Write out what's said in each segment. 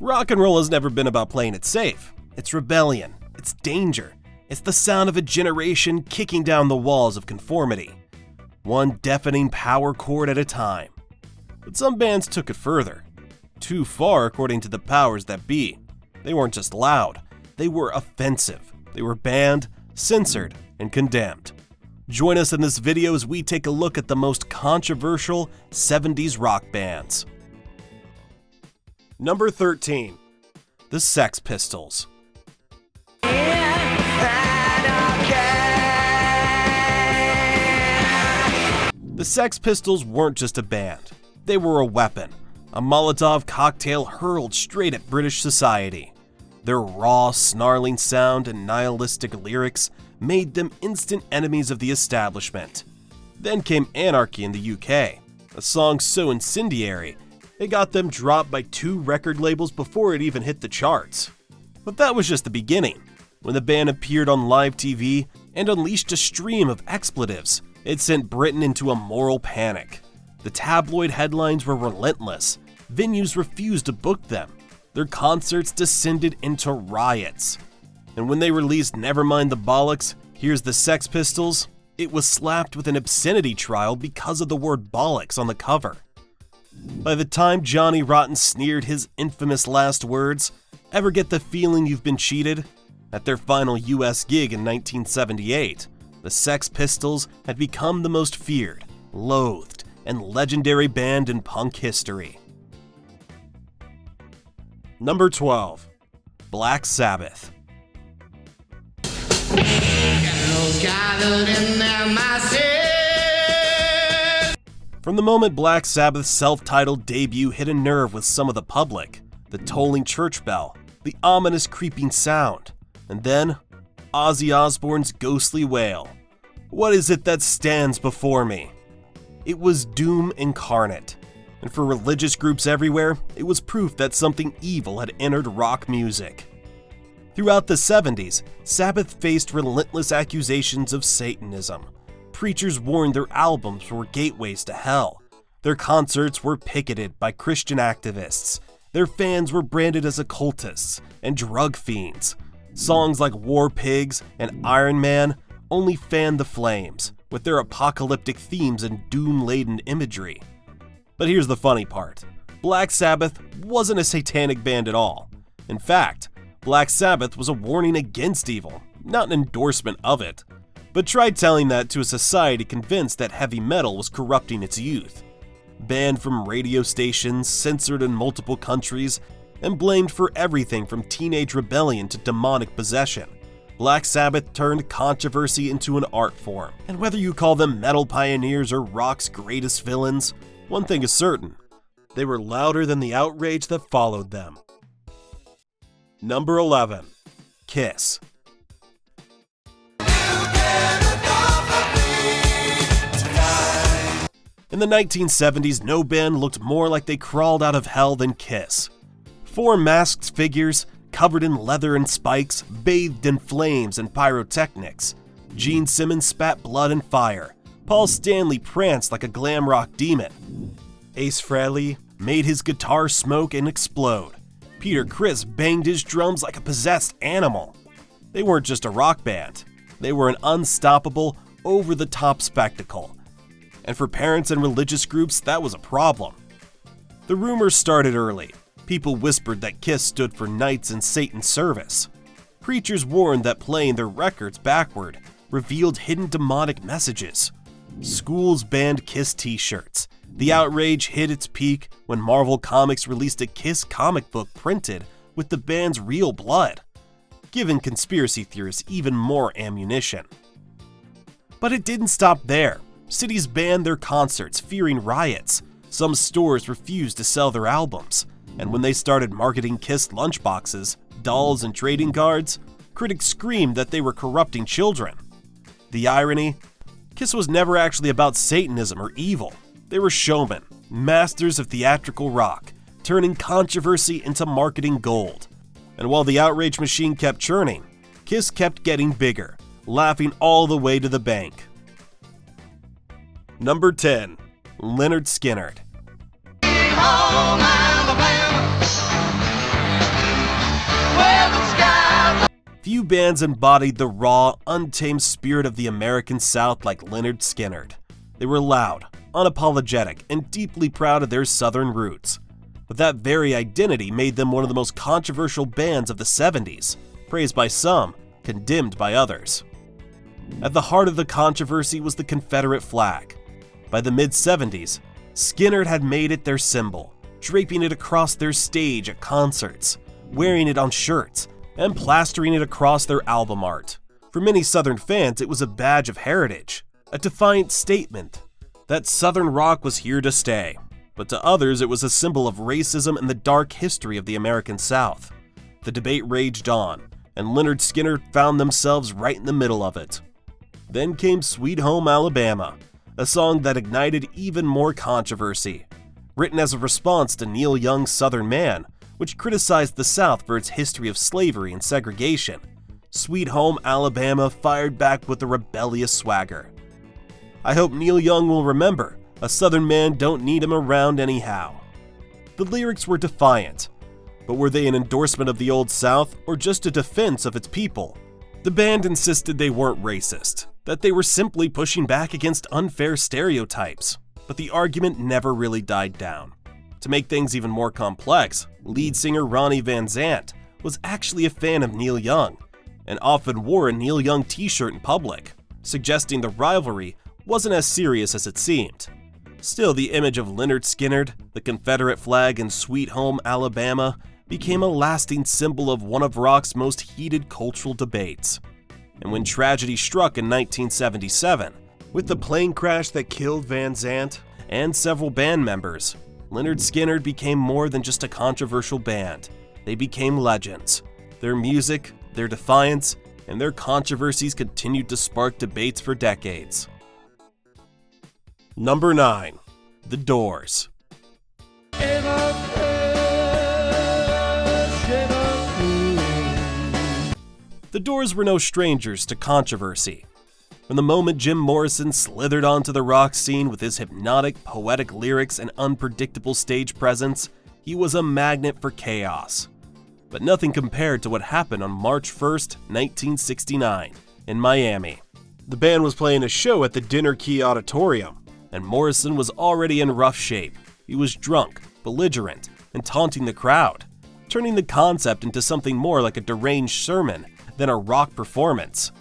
Rock and roll has never been about playing it safe. It's rebellion. It's danger. It's the sound of a generation kicking down the walls of conformity. One deafening power chord at a time. But some bands took it further. Too far, according to the powers that be. They weren't just loud. They were offensive. They were banned, censored, and condemned. Join us in this video as we take a look at the most controversial 70s rock bands. Number 13. The Sex Pistols. The Sex Pistols weren't just a band. They were a weapon, a Molotov cocktail hurled straight at British society. Their raw, snarling sound and nihilistic lyrics made them instant enemies of the establishment. Then came Anarchy in the UK, a song so incendiary, it got them dropped by 2 record labels before it even hit the charts. But that was just the beginning. When the band appeared on live TV and unleashed a stream of expletives, it sent Britain into a moral panic. The tabloid headlines were relentless. Venues refused to book them. Their concerts descended into riots. And when they released Nevermind the Bollocks, Here's the Sex Pistols, it was slapped with an obscenity trial because of the word bollocks on the cover. By the time Johnny Rotten sneered his infamous last words, ever get the feeling you've been cheated? At their final US gig in 1978, the Sex Pistols had become the most feared, loathed, and legendary band in punk history. Number 12. Black Sabbath. From the moment Black Sabbath's self-titled debut hit a nerve with some of the public, the tolling church bell, the ominous creeping sound, and then Ozzy Osbourne's ghostly wail. What is it that stands before me? It was doom incarnate, and for religious groups everywhere, it was proof that something evil had entered rock music. Throughout the 70s, Sabbath faced relentless accusations of Satanism. Preachers warned their albums were gateways to hell. Their concerts were picketed by Christian activists. Their fans were branded as occultists and drug fiends. Songs like War Pigs and Iron Man only fanned the flames, with their apocalyptic themes and doom-laden imagery. But here's the funny part. Black Sabbath wasn't a satanic band at all. In fact, Black Sabbath was a warning against evil, not an endorsement of it. But try telling that to a society convinced that heavy metal was corrupting its youth. Banned from radio stations, censored in multiple countries, and blamed for everything from teenage rebellion to demonic possession, Black Sabbath turned controversy into an art form. And whether you call them metal pioneers or rock's greatest villains, one thing is certain: they were louder than the outrage that followed them. Number 11. Kiss. In the 1970s, no band looked more like they crawled out of hell than Kiss. 4 masked figures, covered in leather and spikes, bathed in flames and pyrotechnics. Gene Simmons spat blood and fire. Paul Stanley pranced like a glam rock demon. Ace Frehley made his guitar smoke and explode. Peter Criss banged his drums like a possessed animal. They weren't just a rock band. They were an unstoppable, over-the-top spectacle. And for parents and religious groups, that was a problem. The rumors started early. People whispered that Kiss stood for Knights in Satan's service. Preachers warned that playing their records backward revealed hidden demonic messages. Schools banned Kiss t-shirts. The outrage hit its peak when Marvel Comics released a Kiss comic book printed with the band's real blood, giving conspiracy theorists even more ammunition. But it didn't stop there. Cities banned their concerts, fearing riots. Some stores refused to sell their albums. And when they started marketing Kiss lunchboxes, dolls, and trading cards, critics screamed that they were corrupting children. The irony? Kiss was never actually about Satanism or evil. They were showmen, masters of theatrical rock, turning controversy into marketing gold. And while the outrage machine kept churning, Kiss kept getting bigger, laughing all the way to the bank. Number 10. Lynyrd Skynyrd. Few bands embodied the raw, untamed spirit of the American South like Lynyrd Skynyrd. They were loud, unapologetic, and deeply proud of their Southern roots. But that very identity made them one of the most controversial bands of the 70s, praised by some, condemned by others. At the heart of the controversy was the Confederate flag. By the mid-70s, Skynyrd had made it their symbol, draping it across their stage at concerts, wearing it on shirts, and plastering it across their album art. For many Southern fans, it was a badge of heritage, a defiant statement that Southern rock was here to stay. But to others, it was a symbol of racism and the dark history of the American South. The debate raged on, and Lynyrd Skynyrd found themselves right in the middle of it. Then came Sweet Home Alabama, a song that ignited even more controversy. Written as a response to Neil Young's Southern Man, which criticized the South for its history of slavery and segregation, Sweet Home Alabama fired back with a rebellious swagger. I hope Neil Young will remember, a Southern man don't need him around anyhow. The lyrics were defiant, but were they an endorsement of the Old South or just a defense of its people? The band insisted they weren't racist, that they were simply pushing back against unfair stereotypes, but the argument never really died down. To make things even more complex, lead singer Ronnie Van Zant was actually a fan of Neil Young and often wore a Neil Young t-shirt in public, suggesting the rivalry wasn't as serious as it seemed. Still, the image of Lynyrd Skynyrd, the Confederate flag, and Sweet Home Alabama became a lasting symbol of one of rock's most heated cultural debates. And when tragedy struck in 1977, with the plane crash that killed Van Zant and several band members, Lynyrd Skynyrd became more than just a controversial band. They became legends. Their music, their defiance, and their controversies continued to spark debates for decades. Number 9. The Doors. The Doors were no strangers to controversy. From the moment Jim Morrison slithered onto the rock scene with his hypnotic, poetic lyrics and unpredictable stage presence, he was a magnet for chaos. But nothing compared to what happened on March 1st, 1969, in Miami. The band was playing a show at the Dinner Key Auditorium, and Morrison was already in rough shape. He was drunk, belligerent, and taunting the crowd, turning the concept into something more like a deranged sermon than a rock performance.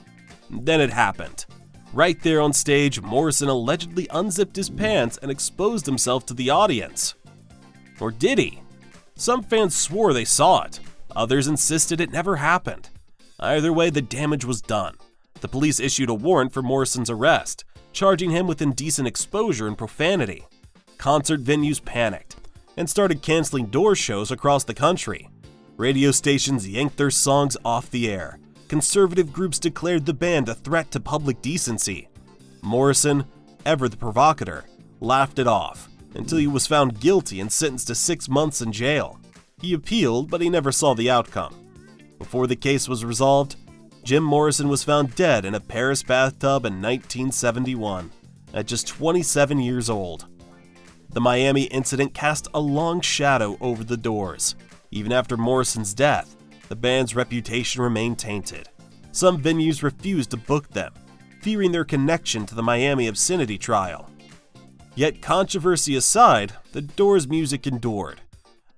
Then it happened. Right there on stage, Morrison allegedly unzipped his pants and exposed himself to the audience. Or did he? Some fans swore they saw it. Others insisted it never happened. Either way, the damage was done. The police issued a warrant for Morrison's arrest, charging him with indecent exposure and profanity. Concert venues panicked and started canceling Doors shows across the country. Radio stations yanked their songs off the air. Conservative groups declared the band a threat to public decency. Morrison, ever the provocateur, laughed it off until he was found guilty and sentenced to 6 months in jail. He appealed, but he never saw the outcome. Before the case was resolved, Jim Morrison was found dead in a Paris bathtub in 1971, at just 27 years old. The Miami incident cast a long shadow over the Doors. Even after Morrison's death, the band's reputation remained tainted. Some venues refused to book them, fearing their connection to the Miami obscenity trial. Yet, controversy aside, the Doors' music endured.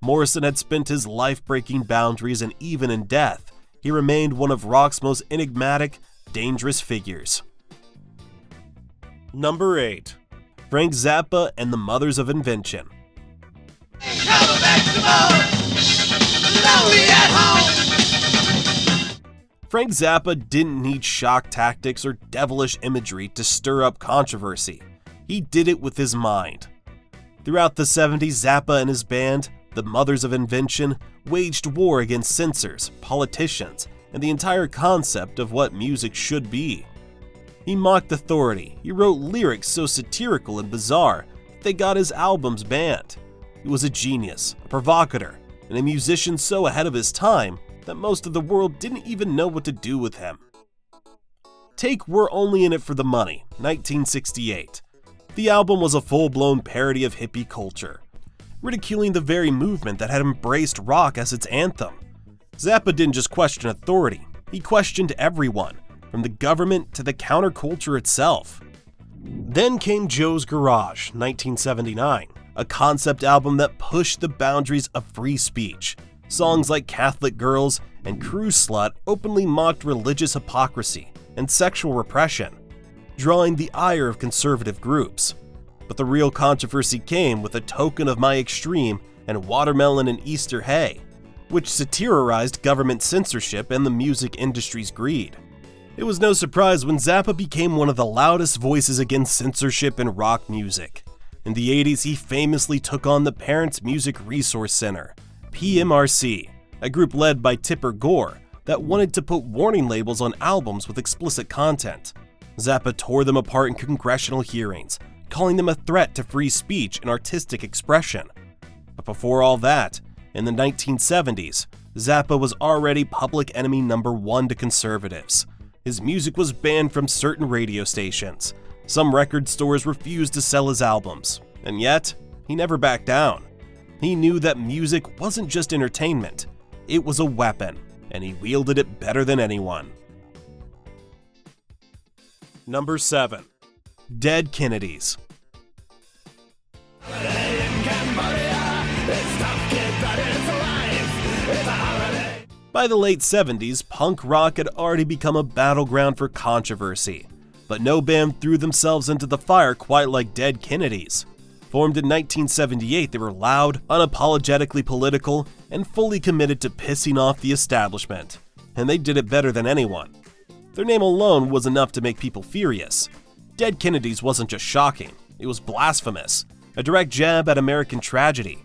Morrison had spent his life-breaking boundaries, and even in death, he remained one of rock's most enigmatic, dangerous figures. Number 8. Frank Zappa and the Mothers of Invention. Frank Zappa didn't need shock tactics or devilish imagery to stir up controversy. He did it with his mind. Throughout the 70s, Zappa and his band, the Mothers of Invention, waged war against censors, politicians, and the entire concept of what music should be. He mocked authority. He wrote lyrics so satirical and bizarre that they got his albums banned. He was a genius, a provocateur, and a musician so ahead of his time that most of the world didn't even know what to do with him. Take We're Only In It For The Money, 1968. The album was a full-blown parody of hippie culture, ridiculing the very movement that had embraced rock as its anthem. Zappa didn't just question authority, He questioned everyone, from the government to the counterculture itself. Then came Joe's Garage, 1979, a concept album that pushed the boundaries of free speech. Songs like Catholic Girls and Cruise Slut openly mocked religious hypocrisy and sexual repression, drawing the ire of conservative groups. But the real controversy came with A Token of My Extreme and Watermelon and Easter Hay, which satirized government censorship and the music industry's greed. It was no surprise when Zappa became one of the loudest voices against censorship in rock music. In the 80s, he famously took on the Parents Music Resource Center, PMRC, a group led by Tipper Gore that wanted to put warning labels on albums with explicit content. Zappa tore them apart in congressional hearings, calling them a threat to free speech and artistic expression. But before all that, in the 1970s, Zappa was already public enemy number one to conservatives. His music was banned from certain radio stations. Some record stores refused to sell his albums, and yet, he never backed down. He knew that music wasn't just entertainment, it was a weapon, and he wielded it better than anyone. Number 7. Dead Kennedys. By the late 70s, punk rock had already become a battleground for controversy, but no band threw themselves into the fire quite like Dead Kennedys. Formed in 1978, they were loud, unapologetically political, and fully committed to pissing off the establishment, and they did it better than anyone. Their name alone was enough to make people furious. Dead Kennedys wasn't just shocking, it was blasphemous, a direct jab at American tragedy.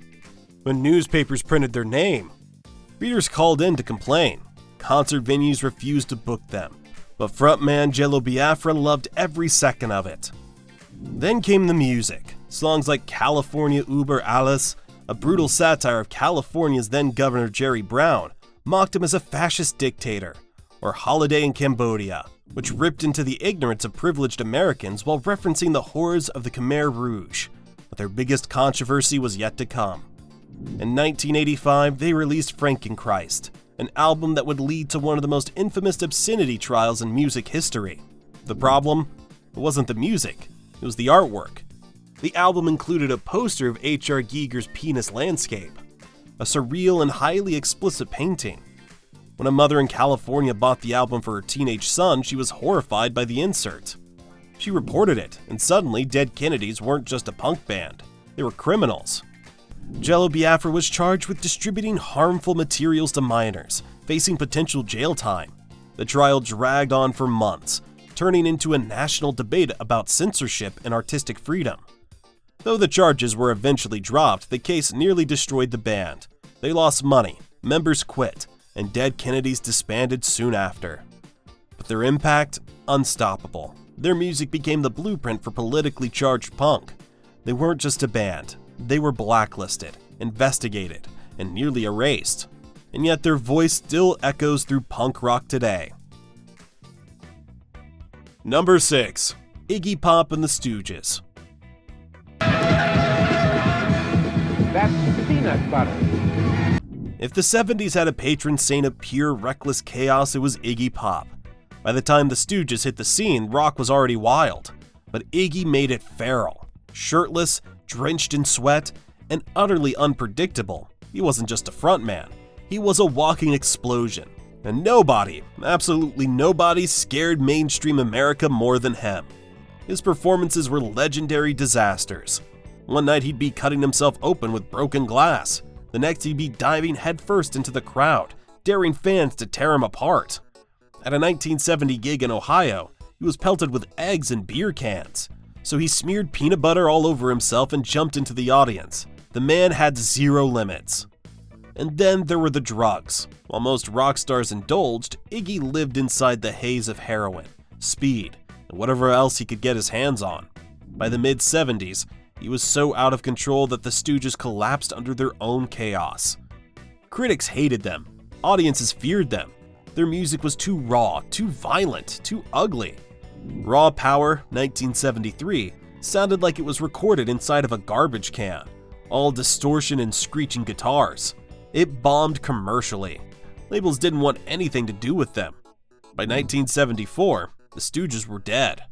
When newspapers printed their name, readers called in to complain. Concert venues refused to book them, but frontman Jello Biafra loved every second of it. Then came the music. Songs like California Uber Alles, a brutal satire of California's then Governor Jerry Brown, mocked him as a fascist dictator, or Holiday in Cambodia, which ripped into the ignorance of privileged Americans while referencing the horrors of the Khmer Rouge. But their biggest controversy was yet to come. In 1985, they released Frankenchrist, an album that would lead to one of the most infamous obscenity trials in music history. The problem? It wasn't the music, it was the artwork. The album included a poster of H.R. Giger's penis landscape, a surreal and highly explicit painting. When a mother in California bought the album for her teenage son, she was horrified by the insert. She reported it, and suddenly Dead Kennedys weren't just a punk band, they were criminals. Jello Biafra was charged with distributing harmful materials to minors, facing potential jail time. The trial dragged on for months, turning into a national debate about censorship and artistic freedom. Though the charges were eventually dropped, the case nearly destroyed the band. They lost money, members quit, and Dead Kennedys disbanded soon after. But their impact? Unstoppable. Their music became the blueprint for politically charged punk. They weren't just a band. They were blacklisted, investigated, and nearly erased. And yet their voice still echoes through punk rock today. Number 6. Iggy Pop and the Stooges. That's peanut butter. If the 70s had a patron saint of pure reckless chaos, it was Iggy Pop. By the time the Stooges hit the scene, rock was already wild. But Iggy made it feral. Shirtless, drenched in sweat, and utterly unpredictable. He wasn't just a frontman, he was a walking explosion. And nobody, absolutely nobody, scared mainstream America more than him. His performances were legendary disasters. One night he'd be cutting himself open with broken glass. The next he'd be diving headfirst into the crowd, daring fans to tear him apart. At a 1970 gig in Ohio, he was pelted with eggs and beer cans. So he smeared peanut butter all over himself and jumped into the audience. The man had zero limits. And then there were the drugs. While most rock stars indulged, Iggy lived inside the haze of heroin, speed, and whatever else he could get his hands on. By the mid-70s, he was so out of control that the Stooges collapsed under their own chaos. Critics hated them. Audiences feared them. Their music was too raw, too violent, too ugly. Raw Power, 1973, sounded like it was recorded inside of a garbage can, all distortion and screeching guitars. It bombed commercially. Labels didn't want anything to do with them. By 1974, the Stooges were dead.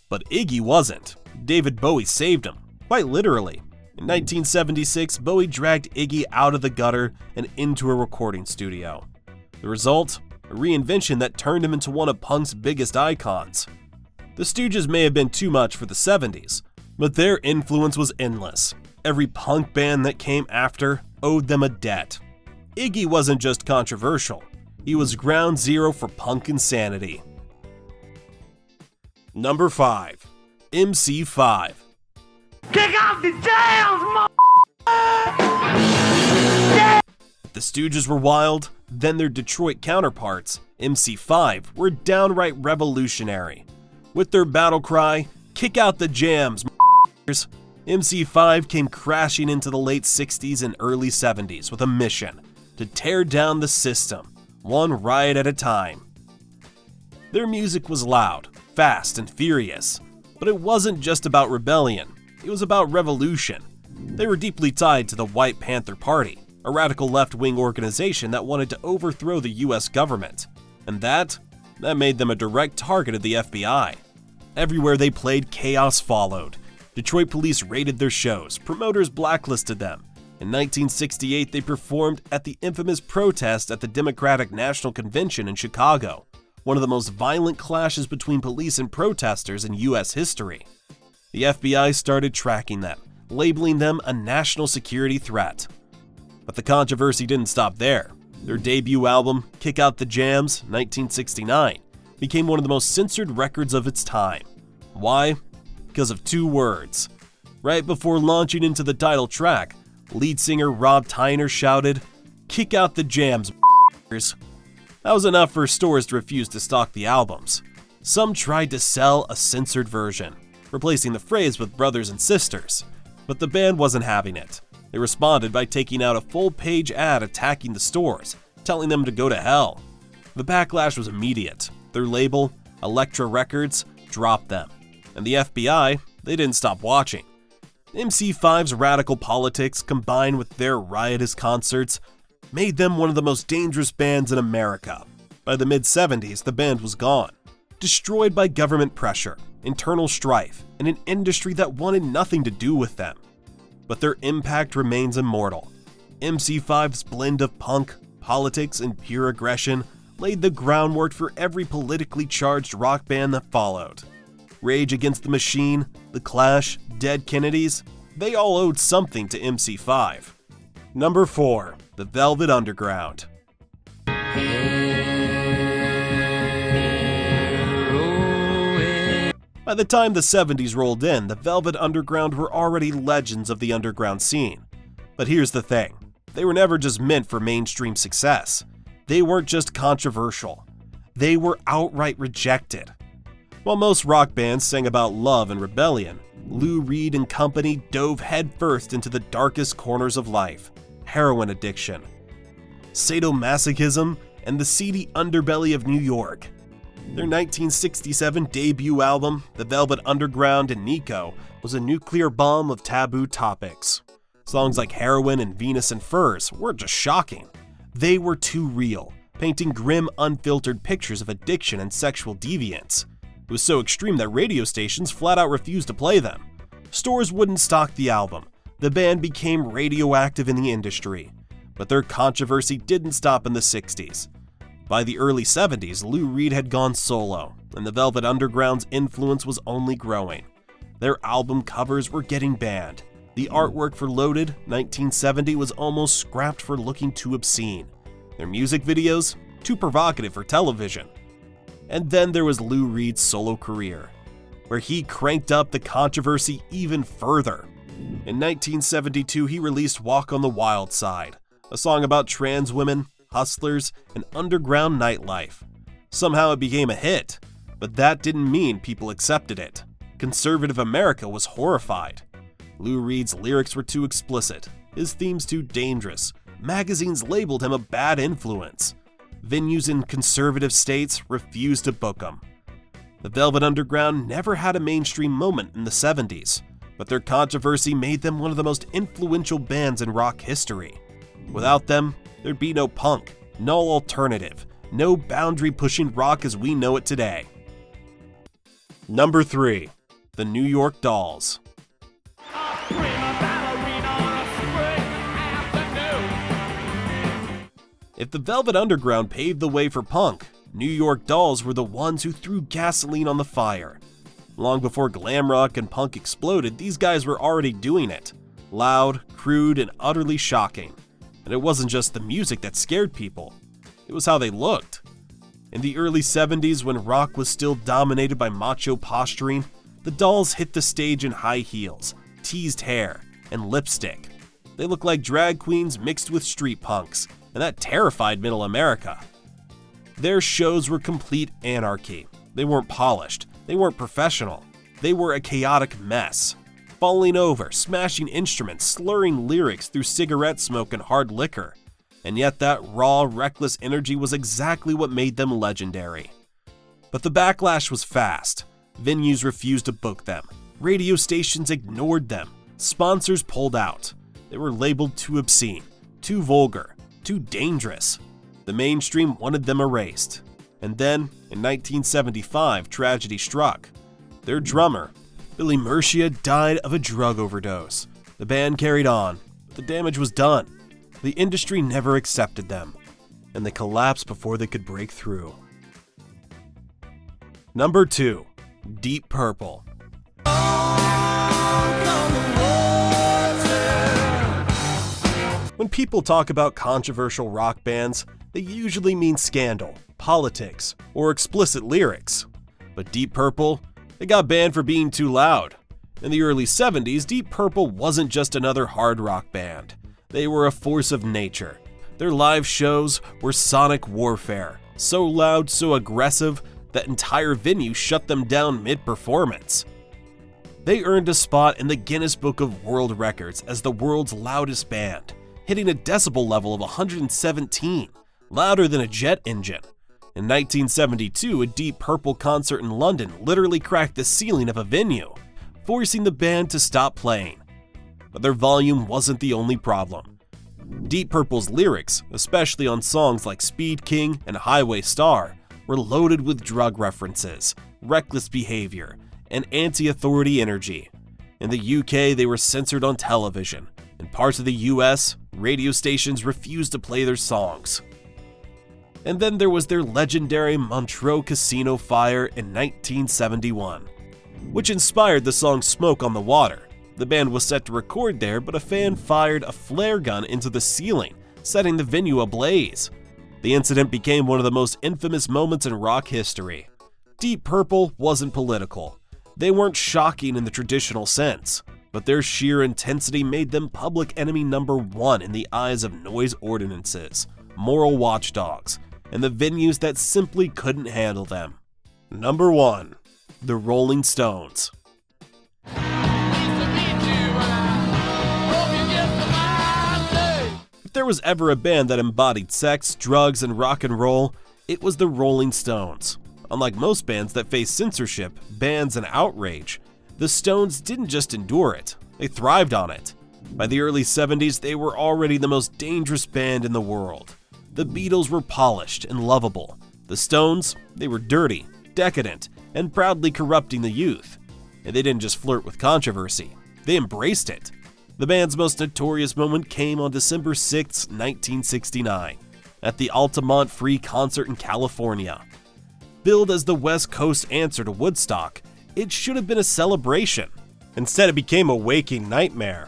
But Iggy wasn't. David Bowie saved him, quite literally. In 1976, Bowie dragged Iggy out of the gutter and into a recording studio. The result? A reinvention that turned him into one of punk's biggest icons. The Stooges may have been too much for the 70s, but their influence was endless. Every punk band that came after owed them a debt. Iggy wasn't just controversial, he was ground zero for punk insanity. Number 5. MC5. Kick off the jams, If the Stooges were wild, then their Detroit counterparts, MC5, were downright revolutionary. With their battle cry, "Kick out the jams, MC5 came crashing into the late 60s and early 70s with a mission to tear down the system, one riot at a time. Their music was loud, fast, and furious, but it wasn't just about rebellion, it was about revolution. They were deeply tied to the White Panther Party, a radical left-wing organization that wanted to overthrow the US government, and that made them a direct target of the FBI. Everywhere they played, chaos followed. Detroit police raided their shows, promoters blacklisted them. In 1968, they performed at the infamous protest at the Democratic National Convention in Chicago, one of the most violent clashes between police and protesters in US history. The FBI started tracking them, labeling them a national security threat. But the controversy didn't stop there. Their debut album, Kick Out the Jams, 1969, became one of the most censored records of its time. Why? Because of 2 words. Right before launching into the title track, lead singer Rob Tyner shouted, "Kick out the jams, That was enough for stores to refuse to stock the albums. Some tried to sell a censored version, replacing the phrase with brothers and sisters, but the band wasn't having it. They responded by taking out a full-page ad attacking the stores, telling them to go to hell. The backlash was immediate. Their label, Elektra Records, dropped them. And the FBI, they didn't stop watching. MC5's radical politics, combined with their riotous concerts, made them one of the most dangerous bands in America. By the mid-70s, the band was gone, destroyed by government pressure, internal strife, and an industry that wanted nothing to do with them. But their impact remains immortal. MC5's blend of punk, politics, and pure aggression laid the groundwork for every politically charged rock band that followed. Rage Against the Machine, The Clash, Dead Kennedys, they all owed something to MC5. Number 4. The Velvet Underground. By the time the 70s rolled in, the Velvet Underground were already legends of the underground scene. But here's the thing, they were never just meant for mainstream success. They weren't just controversial, they were outright rejected. While most rock bands sang about love and rebellion, Lou Reed and company dove headfirst into the darkest corners of life: heroin addiction, sadomasochism, and the seedy underbelly of New York. Their 1967 debut album, The Velvet Underground and Nico, was a nuclear bomb of taboo topics. Songs like Heroin and Venus and Furs weren't just shocking, they were too real, painting grim, unfiltered pictures of addiction and sexual deviance. It was so extreme that radio stations flat out refused to play them. Stores wouldn't stock the album. The band became radioactive in the industry. But their controversy didn't stop in the 60s. By the early 70s, Lou Reed had gone solo, and the Velvet Underground's influence was only growing. Their album covers were getting banned. The artwork for Loaded, 1970, was almost scrapped for looking too obscene. Their music videos, too provocative for television. And then there was Lou Reed's solo career, where he cranked up the controversy even further. In 1972, he released Walk on the Wild Side, a song about trans women, hustlers, and underground nightlife. Somehow it became a hit, but that didn't mean people accepted it. Conservative America was horrified. Lou Reed's lyrics were too explicit, his themes too dangerous. Magazines labeled him a bad influence. Venues in conservative states refused to book him. The Velvet Underground never had a mainstream moment in the 70s, but their controversy made them one of the most influential bands in rock history. Without them, there'd be no punk, no alternative, No boundary-pushing rock as we know it today. Number 3. The New York Dolls. If the Velvet Underground paved the way for punk, New York Dolls were the ones who threw gasoline on the fire. Long before glam rock and punk exploded, these guys were already doing it. Loud, crude, and utterly shocking. And it wasn't just the music that scared people. It was how they looked. In the early 70s, when rock was still dominated by macho posturing, the Dolls hit the stage in high heels, teased hair, and lipstick. They looked like drag queens mixed with street punks, and that terrified middle America. Their shows were complete anarchy. They weren't polished. They weren't professional. They were a chaotic mess. Falling over, smashing instruments, slurring lyrics through cigarette smoke and hard liquor. And yet that raw, reckless energy was exactly what made them legendary. But the backlash was fast. Venues refused to book them. Radio stations ignored them. Sponsors pulled out. They were labeled too obscene, too vulgar, too dangerous. The mainstream wanted them erased. And then, in 1975, tragedy struck. Their drummer, Billy Murcia, died of a drug overdose. The band carried on, but the damage was done. The industry never accepted them, and they collapsed before they could break through. Number 2. Deep Purple. When people talk about controversial rock bands, they usually mean scandal, politics, or explicit lyrics. But Deep Purple, they got banned for being too loud. In the early 70s, Deep Purple wasn't just another hard rock band. They were a force of nature. Their live shows were sonic warfare, so loud, so aggressive, that entire venues shut them down mid-performance. They earned a spot in the Guinness Book of World Records as the world's loudest band, hitting a decibel level of 117, louder than a jet engine. In 1972, a Deep Purple concert in London literally cracked the ceiling of a venue, forcing the band to stop playing. But their volume wasn't the only problem. Deep Purple's lyrics, especially on songs like Speed King and Highway Star, were loaded with drug references, reckless behavior, and anti-authority energy. In the UK, they were censored on television. In parts of the US, radio stations refused to play their songs. And then there was their legendary Montreux Casino fire in 1971, which inspired the song Smoke on the Water. The band was set to record there, but a fan fired a flare gun into the ceiling, setting the venue ablaze. The incident became one of the most infamous moments in rock history. Deep Purple wasn't political. They weren't shocking in the traditional sense, but their sheer intensity made them public enemy number 1 in the eyes of noise ordinances, moral watchdogs, and the venues that simply couldn't handle them. Number 1. The Rolling Stones. If there was ever a band that embodied sex, drugs, and rock and roll, it was the Rolling Stones. Unlike most bands that face censorship, bans, and outrage, the Stones didn't just endure it, they thrived on it. By the early 70s, they were already the most dangerous band in the world. The Beatles were polished and lovable. The Stones, they were dirty, decadent, and proudly corrupting the youth. And they didn't just flirt with controversy, they embraced it. The band's most notorious moment came on December 6, 1969, at the Altamont Free Concert in California. Billed as the West Coast answer to Woodstock, it should have been a celebration. Instead, it became a waking nightmare.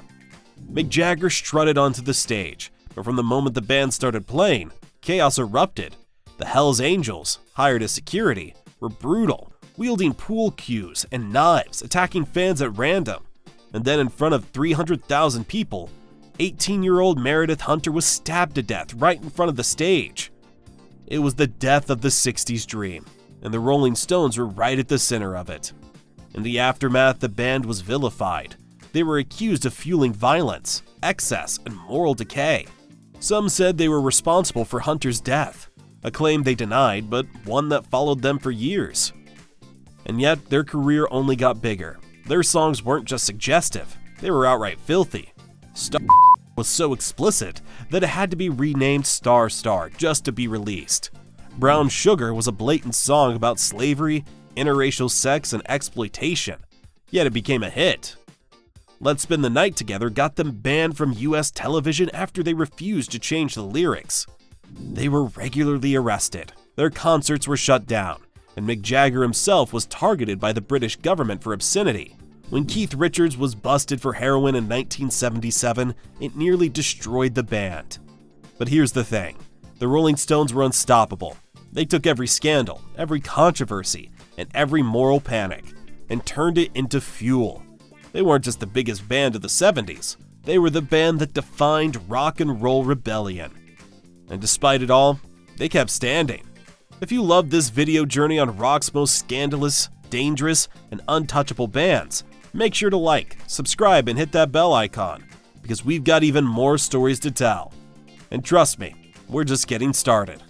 Mick Jagger strutted onto the stage, but from the moment the band started playing, chaos erupted. The Hells Angels, hired as security, were brutal, wielding pool cues and knives, attacking fans at random. And then in front of 300,000 people, 18-year-old Meredith Hunter was stabbed to death right in front of the stage. It was the death of the 60s dream, and the Rolling Stones were right at the center of it. In the aftermath, the band was vilified. They were accused of fueling violence, excess, and moral decay. Some said they were responsible for Hunter's death, a claim they denied, but one that followed them for years. And yet, their career only got bigger. Their songs weren't just suggestive, they were outright filthy. Star was so explicit that it had to be renamed Star Star just to be released. Brown Sugar was a blatant song about slavery, interracial sex, and exploitation, yet it became a hit. Let's Spend the Night Together got them banned from US television after they refused to change the lyrics. They were regularly arrested, their concerts were shut down, and Mick Jagger himself was targeted by the British government for obscenity. When Keith Richards was busted for heroin in 1977, it nearly destroyed the band. But here's the thing, the Rolling Stones were unstoppable. They took every scandal, every controversy, and every moral panic, and turned it into fuel. They weren't just the biggest band of the 70s, they were the band that defined rock and roll rebellion. And despite it all, they kept standing. If you loved this video journey on rock's most scandalous, dangerous, and untouchable bands, make sure to like, subscribe, and hit that bell icon, because we've got even more stories to tell. And trust me, we're just getting started.